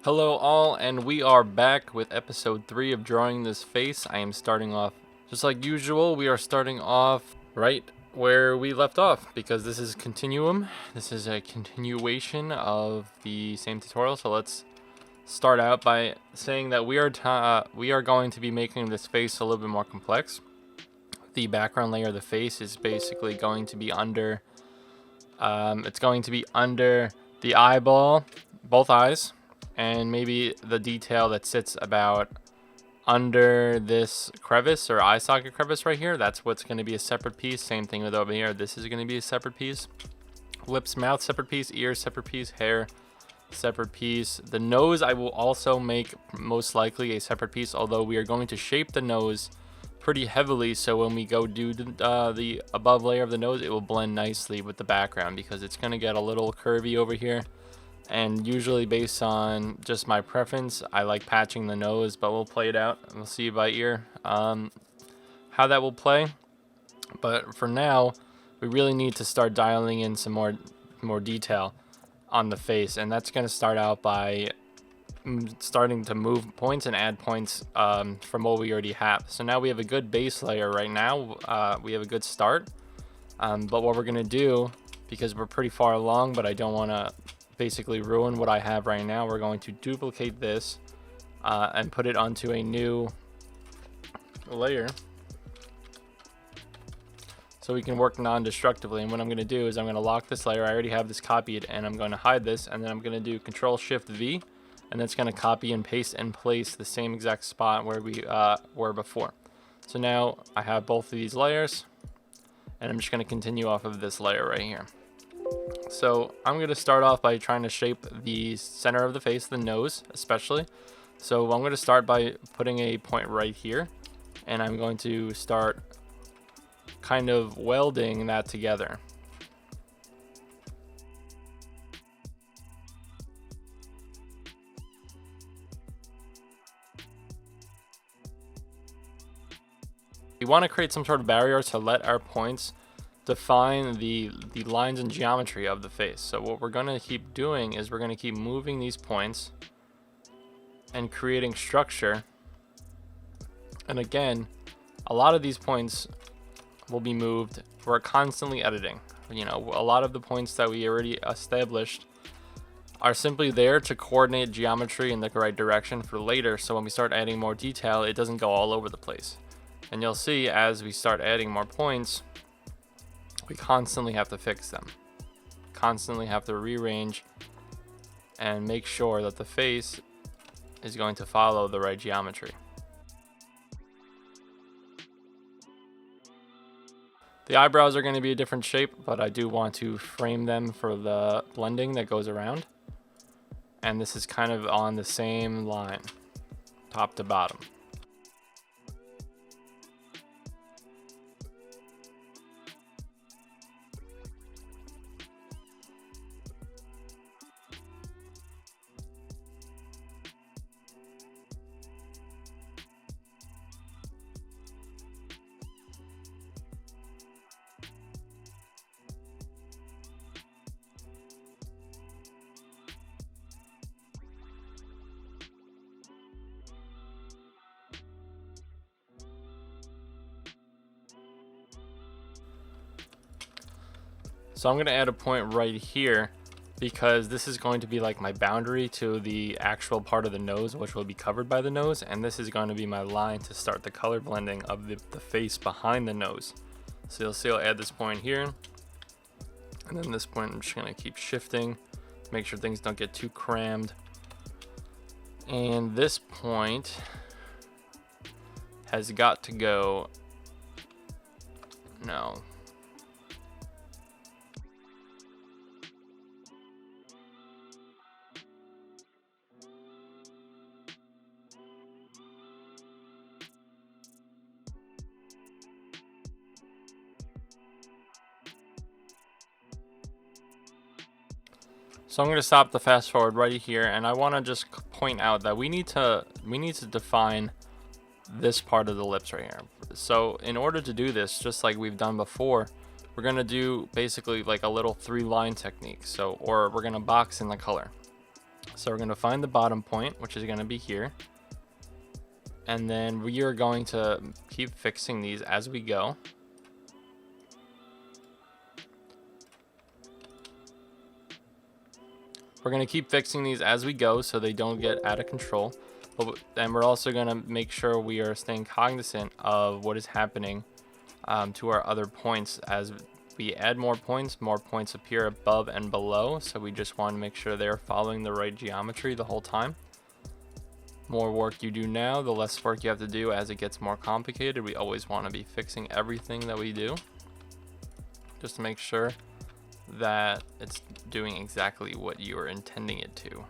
Hello all, and we are back with episode 3 of drawing this face. I am starting off just like usual. We are starting off right where we left off because this is continuum. This is a continuation of the same tutorial. So let's start out by saying that we are going to be making this face a little bit more complex. The background layer of the face is basically going to be under it's going to be under the eyeball, both eyes, and maybe the detail that sits about under this crevice or eye socket crevice right here. That's what's going to be a separate piece. Same thing with over here. This is going to be a separate piece. Lips, mouth, separate piece. Ears, separate piece. Hair, separate piece. The nose I will also make most likely a separate piece, although we are going to shape the nose pretty heavily, so when we go do the above layer of the nose, it will blend nicely with the background because it's going to get a little curvy over here. And usually based on just my preference, I like patching the nose, but we'll play it out and we'll see by ear how that will play. But for now, we really need to start dialing in some more detail on the face, and that's going to start out by starting to move points and add points from what we already have. So now we have a good base layer right now. We have a good start, but what we're going to do, because we're pretty far along, but I don't want to basically ruin what I have right now, we're going to duplicate this and put it onto a new layer so we can work non-destructively. And what I'm going to do is I'm going to lock this layer. I already have this copied, and I'm going to hide this, and then I'm going to do Control-Shift-V, and that's going to copy and paste and place the same exact spot where we were before. So now I have both of these layers, and I'm just going to continue off of this layer right here. So I'm going to start off by trying to shape the center of the face, the nose especially. So I'm going to start by putting a point right here, and I'm going to start kind of welding that together. We want to create some sort of barrier to let our points define the lines and geometry of the face. So what we're going to keep doing is we're going to keep moving these points and creating structure. And again, a lot of these points will be moved. We're constantly editing. You know, a lot of the points that we already established are simply there to coordinate geometry in the right direction for later, so when we start adding more detail, it doesn't go all over the place. And you'll see as we start adding more points, we constantly have to fix them, constantly have to rearrange and make sure that the face is going to follow the right geometry. The eyebrows are going to be a different shape, but I do want to frame them for the blending that goes around. And this is kind of on the same line, top to bottom. So I'm going to add a point right here because this is going to be like my boundary to the actual part of the nose, which will be covered by the nose, and this is going to be my line to start the color blending of the face behind the nose. So you'll see I'll add this point here, and then this point I'm just going to keep shifting to make sure things don't get too crammed. And this point has got to go, no. So I'm going to stop the fast forward right here, and I want to just point out that we need to define this part of the lips right here. So in order to do this, just like we've done before, we're going to do basically like a little 3-line technique. So, or we're going to box in the color. So we're going to find the bottom point, which is going to be here. And then we are going to keep fixing these as we go. We're going to keep fixing these as we go so they don't get out of control. And we're also going to make sure we are staying cognizant of what is happening to our other points. As we add more points appear above and below. So we just want to make sure they're following the right geometry the whole time. More work you do now, the less work you have to do as it gets more complicated. We always want to be fixing everything that we do, just to make sure that it's doing exactly what you are intending it to.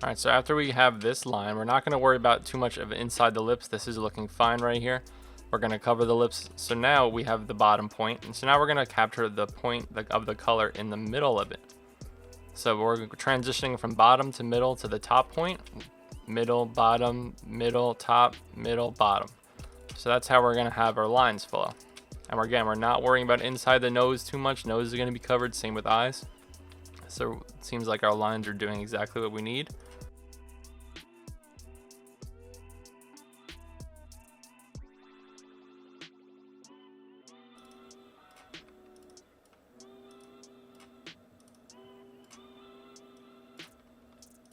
All right, so after we have this line, we're not going to worry about too much of inside the lips. This is looking fine right here. We're going to cover the lips. So now we have the bottom point. And so now we're going to capture the point of the color in the middle of it. So we're transitioning from bottom to middle to the top point. Middle, bottom, middle, top, middle, bottom. So that's how we're going to have our lines flow. And again, we're not worrying about inside the nose too much. Nose is going to be covered. Same with eyes. So it seems like our lines are doing exactly what we need.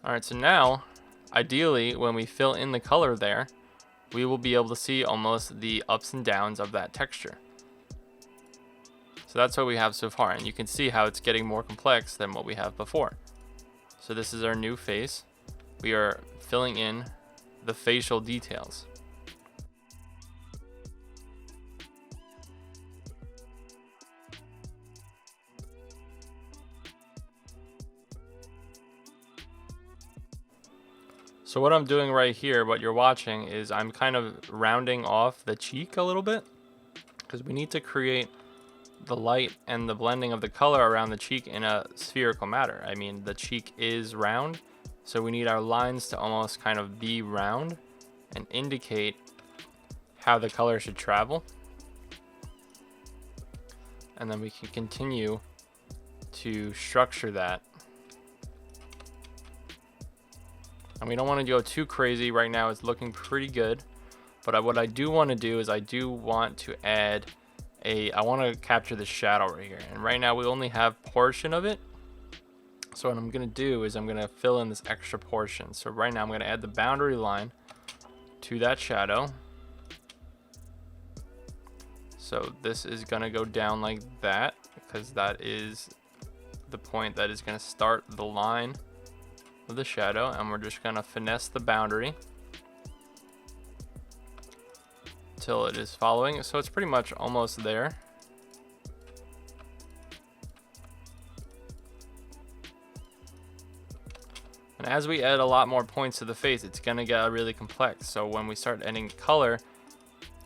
All right, so now, ideally, when we fill in the color there, we will be able to see almost the ups and downs of that texture. So that's what we have so far, and you can see how it's getting more complex than what we have before. So this is our new face. We are filling in the facial details. So what I'm doing right here, what you're watching, is I'm kind of rounding off the cheek a little bit, because we need to create the light and the blending of the color around the cheek in a spherical manner. I mean, the cheek is round, so we need our lines to almost kind of be round and indicate how the color should travel. And then we can continue to structure that. And we don't want to go too crazy. Right now it's looking pretty good, but what I do want to do is I do want to add I want to capture the shadow right here, and right now we only have portion of it. So what I'm going to do is I'm going to fill in this extra portion. So right now I'm going to add the boundary line to that shadow. So this is going to go down like that, because that is the point that is going to start the line of the shadow, and we're just going to finesse the boundary till it is following. So it's pretty much almost there. And as we add a lot more points to the face, it's going to get really complex. So when we start adding color,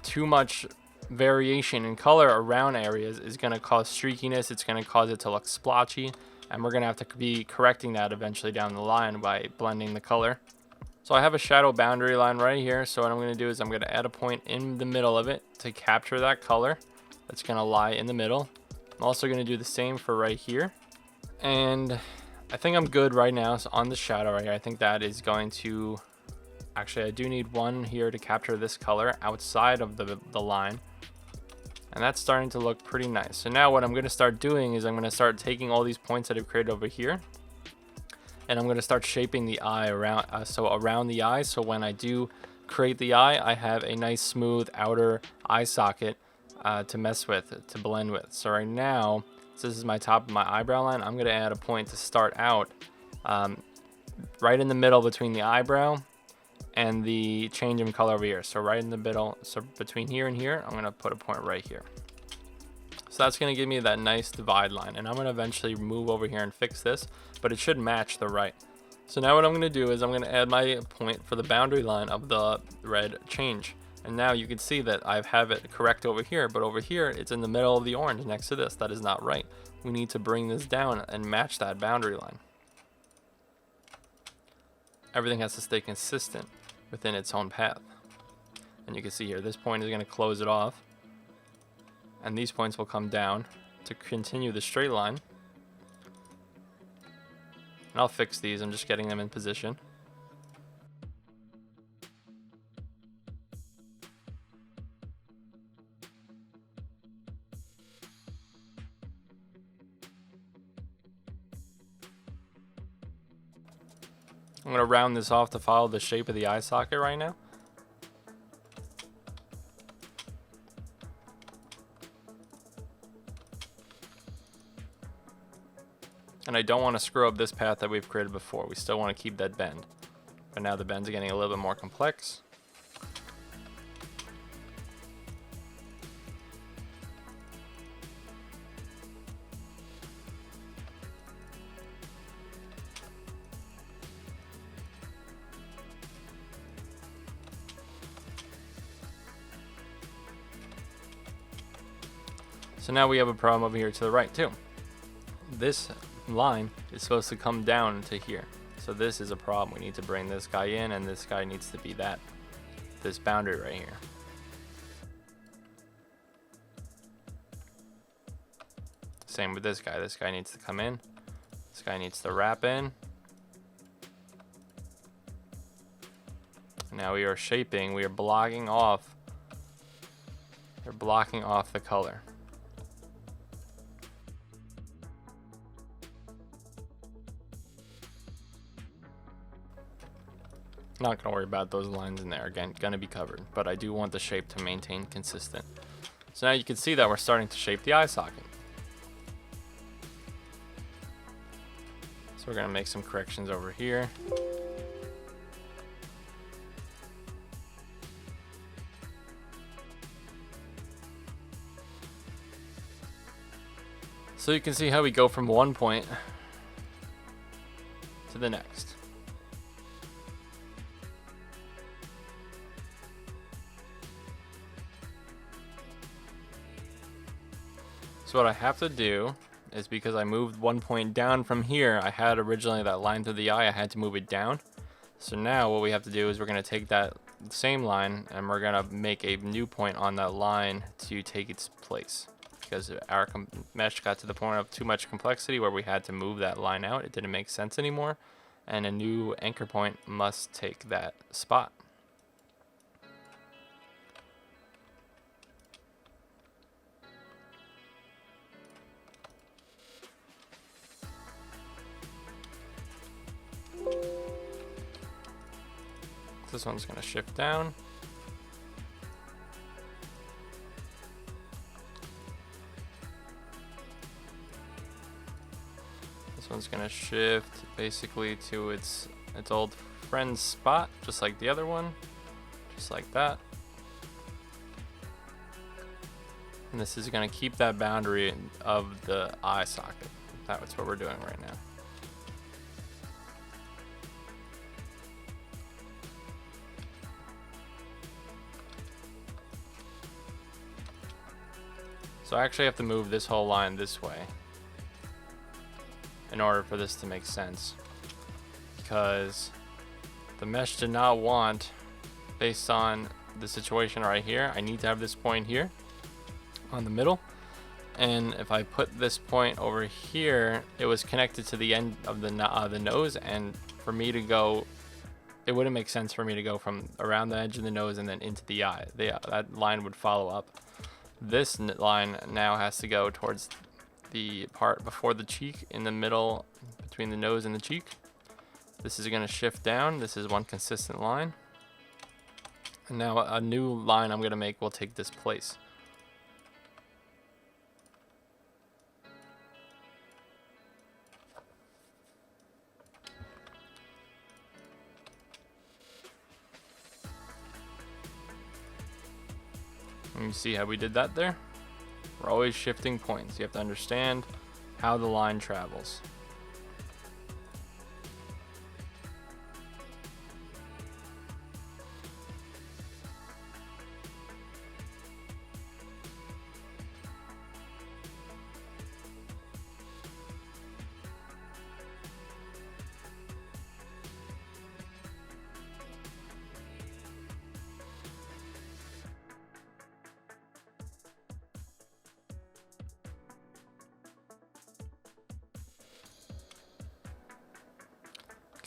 too much variation in color around areas is going to cause streakiness. It's going to cause it to look splotchy, and we're going to have to be correcting that eventually down the line by blending the color. So I have a shadow boundary line right here. So what I'm going to do is I'm going to add a point in the middle of it to capture that color that's going to lie in the middle. I'm also going to do the same for right here. And I think I'm good right now. So on the shadow right here, I think that is going to, actually I do need one here to capture this color outside of the line. And that's starting to look pretty nice. So now what I'm going to start doing is I'm going to start taking all these points that I've created over here, and I'm going to start shaping the eye around, around the eye. So when I do create the eye, I have a nice smooth outer eye socket to mess with, to blend with. So right now, so this is my top of my eyebrow line. I'm going to add a point to start out right in the middle between the eyebrow and the change in color over here. So right in the middle, so between here and here, I'm going to put a point right here. So that's going to give me that nice divide line, and I'm going to eventually move over here and fix this, but it should match the right. So now what I'm going to do is I'm going to add my point for the boundary line of the red change. And now you can see that I have it correct over here, but over here it's in the middle of the orange next to this. That is not right. We need to bring this down and match that boundary line. Everything has to stay consistent within its own path. And you can see here, this point is going to close it off. and these points will come down to continue the straight line. And I'll fix these, I'm just getting them in position. I'm going to round this off to follow the shape of the eye socket right now. And I don't want to screw up this path that we've created before. We still want to keep that bend. But now the bends are getting a little bit more complex. So now we have a problem over here to the right too. This line is supposed to come down to here. So this is a problem. We need to bring this guy in, and this guy needs to be this boundary right here. Same with this guy. This guy needs to come in. This guy needs to wrap in. Now we are shaping, we are blocking off. We're blocking off the color. Not gonna worry about those lines in there, again, gonna be covered, but I do want the shape to maintain consistent. So now you can see that we're starting to shape the eye socket. So we're gonna make some corrections over here. So you can see how we go from one point to the next. So what I have to do is, because I moved one point down from here, I had originally that line through the eye, I had to move it down. So now what we have to do is we're going to take that same line and we're going to make a new point on that line to take its place. Because our mesh got to the point of too much complexity where we had to move that line out. It didn't make sense anymore. And a new anchor point must take that spot. This one's going to shift down. This one's going to shift basically to its old friend's spot, just like the other one, just like that. And this is going to keep that boundary of the eye socket. That's what we're doing right now. So I actually have to move this whole line this way in order for this to make sense, because the mesh did not want, based on the situation right here, I need to have this point here on the middle, and if I put this point over here, it was connected to the end of the nose, and for me to go, it wouldn't make sense for me to go from around the edge of the nose and then into the eye. That line would follow up. This line now has to go towards the part before the cheek, in the middle between the nose and the cheek. This is going to shift down. This is one consistent line. And now a new line I'm going to make will take this place. And you see how we did that there? We're always shifting points. You have to understand how the line travels.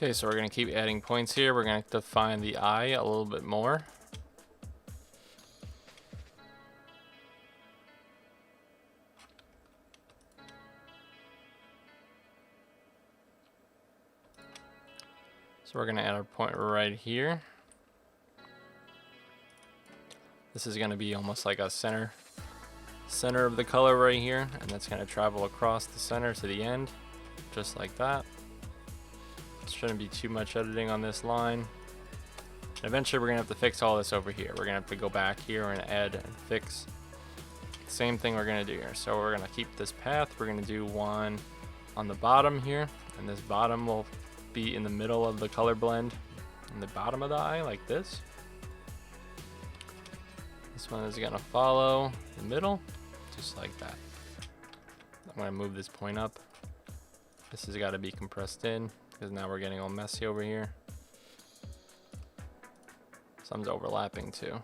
Okay, so we're going to keep adding points here. We're going to define the eye a little bit more. So we're going to add our point right here. This is going to be almost like a center of the color right here, and that's going to travel across the center to the end, just like that. Shouldn't be too much editing on this line. Eventually we're gonna have to fix all this over here. We're gonna have to go back here and add and fix. Same thing we're gonna do here. So we're gonna keep this path. We're gonna do one on the bottom here, and this bottom will be in the middle of the color blend in the bottom of the eye, like this. This one is gonna follow the middle, just like that. I'm gonna move this point up. This has got to be compressed in, because now we're getting all messy over here. Some's overlapping too.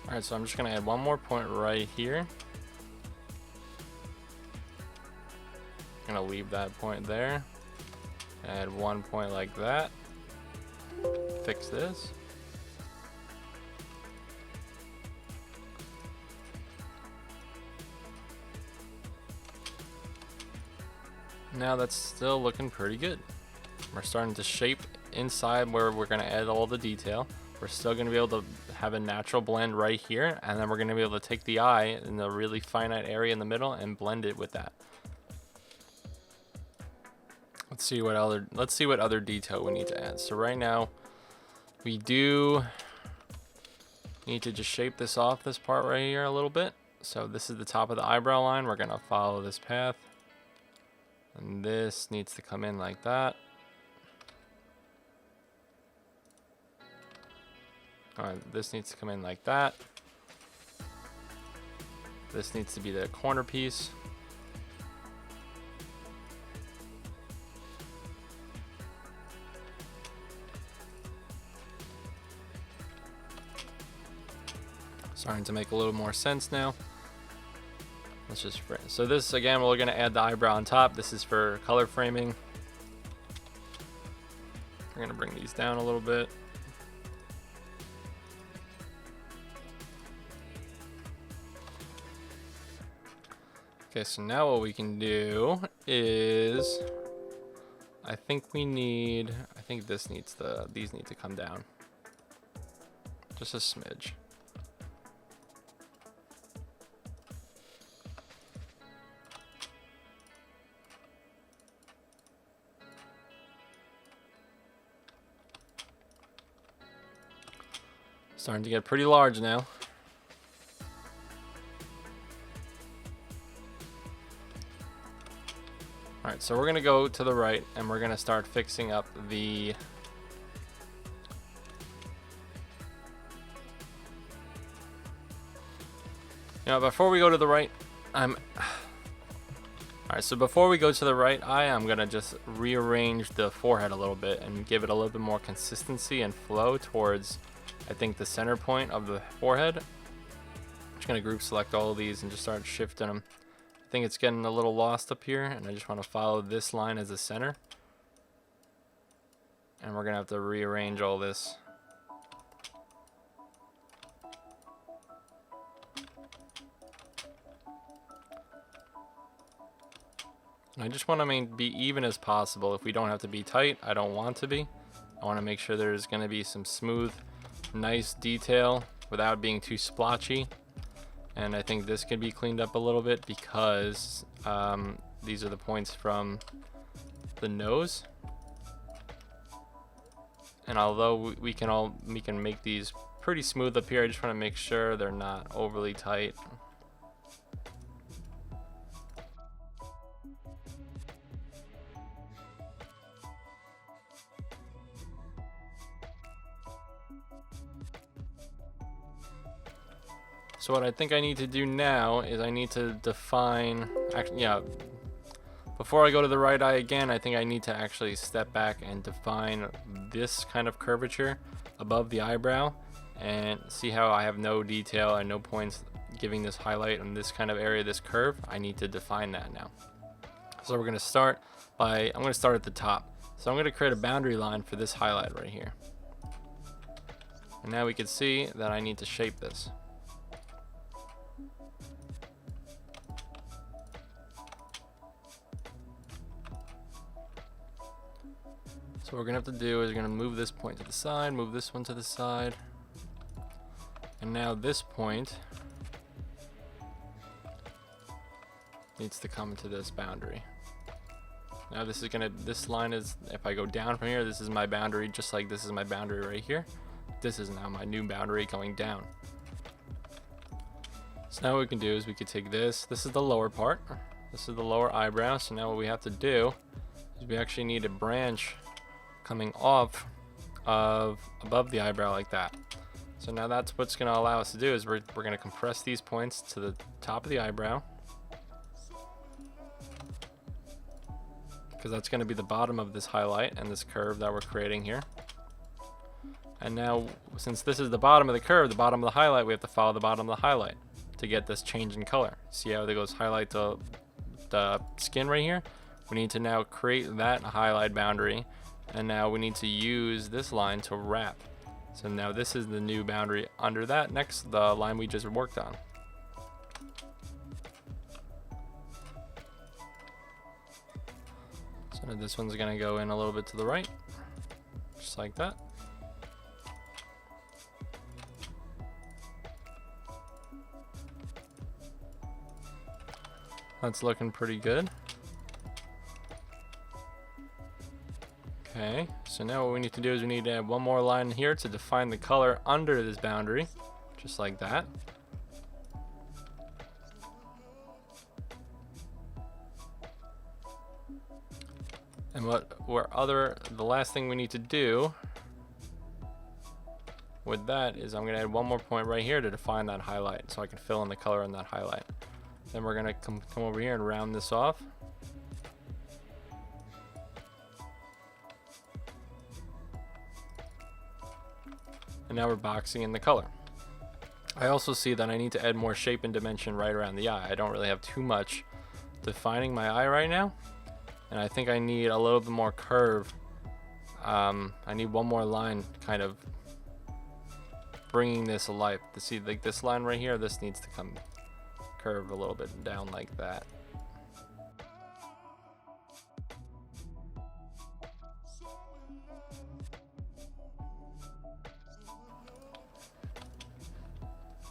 Alright, so I'm just going to add one more point right here. I'm going to leave that point there. Add one point like that. Fix this. Now that's still looking pretty good. We're starting to shape inside where we're going to add all the detail. We're still going to be able to have a natural blend right here, and then we're going to be able to take the eye in the really finite area in the middle and blend it with that. Let's see what other detail we need to add. So right now we do need to just shape this off, this part right here, a little bit. So this is the top of the eyebrow line. We're going to follow this path, and this needs to come in like that. This needs to come in like that. This needs to be the corner piece. Starting to make a little more sense now. Let's just frame. So this, again, we're going to add the eyebrow on top. This is for color framing. We're going to bring these down a little bit. Okay, so now what we can do is, I think these need to come down. Just a smidge. Starting to get pretty large now. Alright, so we're going to go to the right and we're going to start fixing up the before we go to the right, Alright, so before we go to the right eye, I'm going to just rearrange the forehead a little bit and give it a little bit more consistency and flow towards, I think, the center point of the forehead. I'm just going to group select all of these and just start shifting them. I think it's getting a little lost up here, and I just want to follow this line as the center. And we're going to have to rearrange all this. I just want to be even as possible. If we don't have to be tight, I don't want to be. I want to make sure there's going to be some smooth, nice detail without being too splotchy. And I think this can be cleaned up a little bit because these are the points from the nose. And although we can make these pretty smooth up here, I just want to make sure they're not overly tight. So what I think I need to do now is I need to define, actually, yeah, before I go to the right eye again, I think I need to actually step back and define this kind of curvature above the eyebrow, and see how I have no detail and no points giving this highlight on this kind of area, this curve. I need to define that now. So we're going to start by, I'm going to start at the top. So I'm going to create a boundary line for this highlight right here. And now we can see that I need to shape this. So what we're going to have to do is we're going to move this point to the side, move this one to the side. And now this point needs to come to this boundary. Now this is gonna, this line is, if I go down from here, this is my boundary, just like this is my boundary right here. This is now my new boundary going down. So now what we can do is we could take this is the lower part, this is the lower eyebrow. So now what we have to do is we actually need a branch coming off of above the eyebrow like that. So now that's what's going to allow us to do is we're going to compress these points to the top of the eyebrow, because that's going to be the bottom of this highlight and this curve that we're creating here. And now, since this is the bottom of the curve, the bottom of the highlight, we have to follow the bottom of the highlight to get this change in color. See how it goes highlight to the skin right here? We need to now create that highlight boundary, and now we need to use this line to wrap. So now this is the new boundary under that, next the line we just worked on. So now this one's gonna go in a little bit to the right, just like that. That's looking pretty good. Okay, so now what we need to do is we need to add one more line here to define the color under this boundary, just like that. And the last thing we need to do with that is I'm going to add one more point right here to define that highlight, so I can fill in the color in that highlight. Then we're going to come over here and round this off. And now we're boxing in the color. I also see that I need to add more shape and dimension right around the eye. I don't really have too much defining my eye right now, and I think I need a little bit more curve. I need one more line kind of bringing this alive. To see, like this line right here, this needs to come curve a little bit down like that.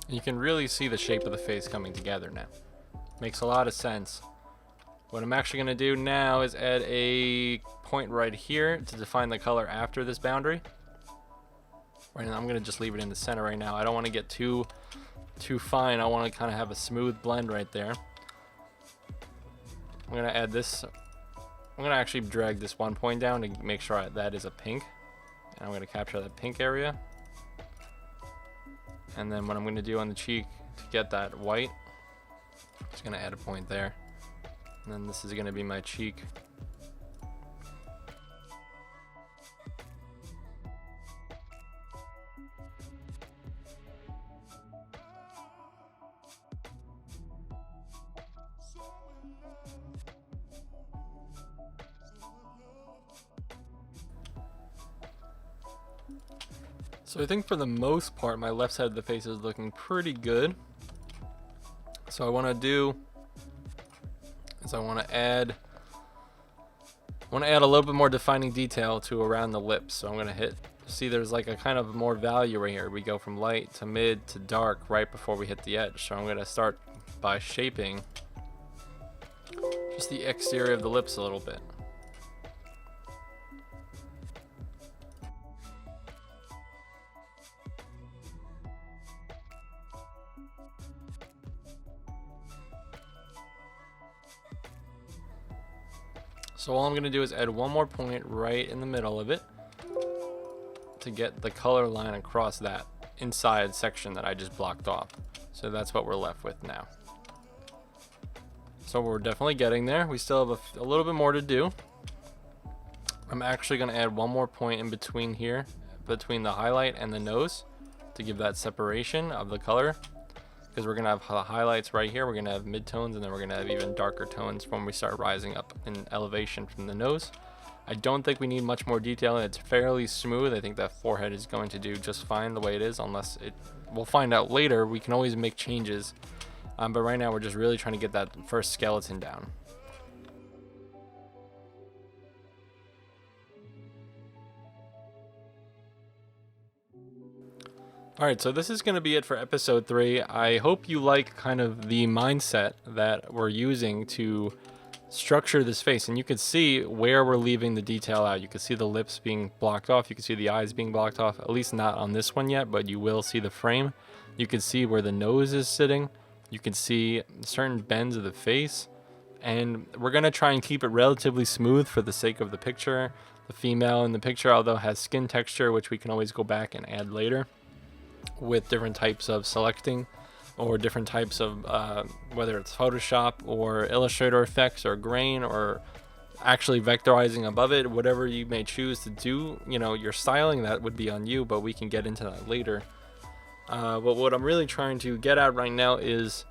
You can really see the shape of the face coming together now. Makes a lot of sense. What I'm actually going to do now is add a point right here to define the color after this boundary. Right now I'm going to just leave it in the center right now. I don't want to get too fine. I want to kind of have a smooth blend right there. I'm going to add this. I'm going to actually drag this one point down to make sure that is a pink. And I'm going to capture that pink area. And then what I'm going to do on the cheek to get that white, I'm just going to add a point there. And then this is going to be my cheek. So I think for the most part, my left side of the face is looking pretty good. So I want to do is I want to add a little bit more defining detail to around the lips. So I'm going to see there's like a kind of more value right here. We go from light to mid to dark right before we hit the edge. So I'm going to start by shaping just the exterior of the lips a little bit. So all I'm going to do is add one more point right in the middle of it to get the color line across that inside section that I just blocked off. So that's what we're left with now. So we're definitely getting there. We still have a little bit more to do. I'm actually going to add one more point in between here, between the highlight and the nose, to give that separation of the color. Because we're going to have the highlights right here, we're going to have midtones, and then we're going to have even darker tones when we start rising up in elevation from the nose. I don't think we need much more detail. It's fairly smooth. I think that forehead is going to do just fine the way it is, unless we'll find out later. We can always make changes. But right now we're just really trying to get that first skeleton down. Alright, so this is going to be it for episode 3. I hope you like kind of the mindset that we're using to structure this face, and you can see where we're leaving the detail out. You can see the lips being blocked off, you can see the eyes being blocked off, at least not on this one yet, but you will see the frame. You can see where the nose is sitting, you can see certain bends of the face, and we're going to try and keep it relatively smooth for the sake of the picture. The female in the picture, although, has skin texture, which we can always go back and add later with different types of selecting, or different types of whether it's Photoshop or Illustrator effects or grain or actually vectorizing above it, whatever you may choose to do. You know, your styling, that would be on you, but we can get into that later. But what I'm really trying to get at right now is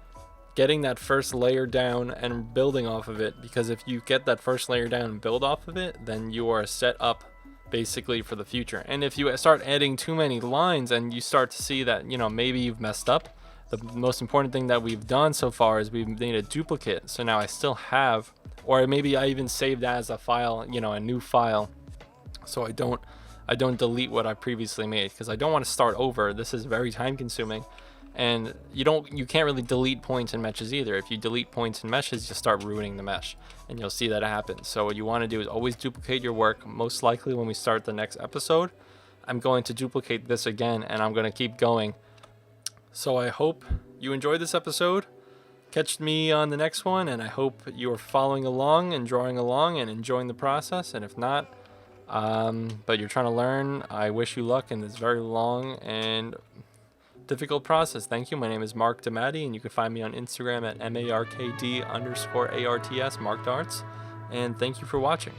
getting that first layer down and building off of it, because if you get that first layer down and build off of it, then you are set up basically for the future. And if you start adding too many lines and you start to see that, you know, maybe you've messed up, the most important thing that we've done so far is we've made a duplicate. So now I still have, or maybe I even saved as a file, you know, a new file, so I don't delete what I previously made, because I don't want to start over. This is very time consuming, and you can't really delete points and meshes either. If you delete points and meshes, you start ruining the mesh, and you'll see that happen. So what you want to do is always duplicate your work. Most likely when we start the next episode, I'm going to duplicate this again, and I'm going to keep going. So I hope you enjoyed this episode. Catch me on the next one, and I hope you are following along and drawing along and enjoying the process. And if not, but you're trying to learn, I wish you luck in this very long and difficult process. Thank you. My name is Mark DiMattei, and you can find me on Instagram at markd_arts, marked arts. And thank you for watching.